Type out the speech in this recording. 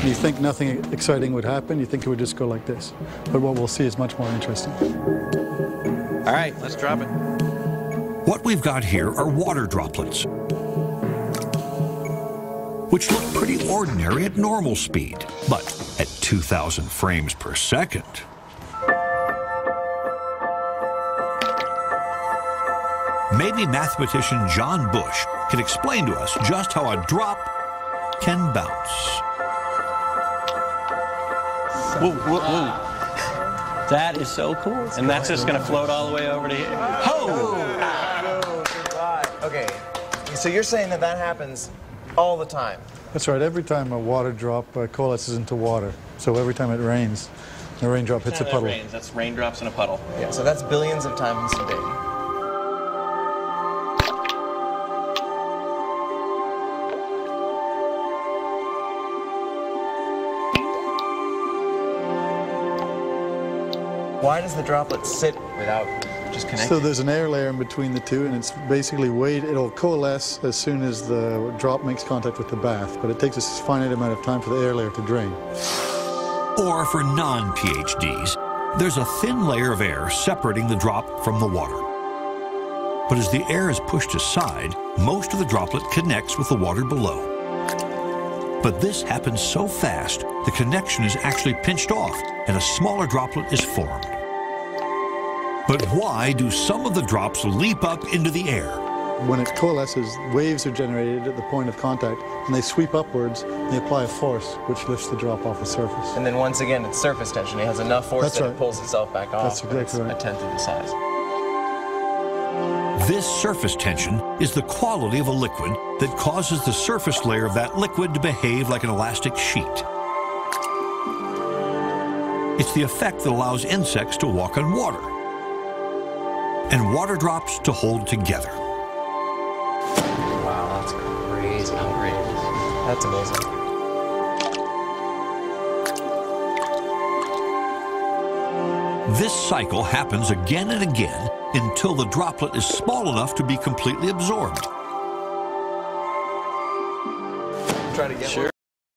You think nothing exciting would happen, you think it would just go like this. But what we'll see is much more interesting. All right, let's drop it. What we've got here are water droplets, which look pretty ordinary at normal speed, but at 2,000 frames per second. Maybe mathematician John Bush can explain to us just how a drop can bounce. Whoa, whoa, whoa. That is so cool. And that's just going to float all the way over to here. Oh! Okay, so you're saying that that happens all the time? That's right. Every time a water drop coalesces into water, so every time it rains, the raindrop hits a puddle. Rains. That's raindrops in a puddle. Yeah, so that's billions of times a day. Why does the droplet sit without just connecting? So there's an air layer in between the two, and it's basically it'll coalesce as soon as the drop makes contact with the bath, but it takes a finite amount of time for the air layer to drain. Or for non-PhDs, there's a thin layer of air separating the drop from the water. But as the air is pushed aside, most of the droplet connects with the water below. But this happens so fast, the connection is actually pinched off, and a smaller droplet is formed. But why do some of the drops leap up into the air? When it coalesces, waves are generated at the point of contact, and they sweep upwards, and they apply a force, which lifts the drop off the surface. And then once again, it's surface tension. It has enough force that it pulls itself back off. That's exactly right. A tenth of the size. This surface tension is the quality of a liquid that causes the surface layer of that liquid to behave like an elastic sheet. It's the effect that allows insects to walk on water and water drops to hold together. Wow, that's crazy. Outrageous. That's amazing. This cycle happens again and again until the droplet is small enough to be completely absorbed. Try to get one.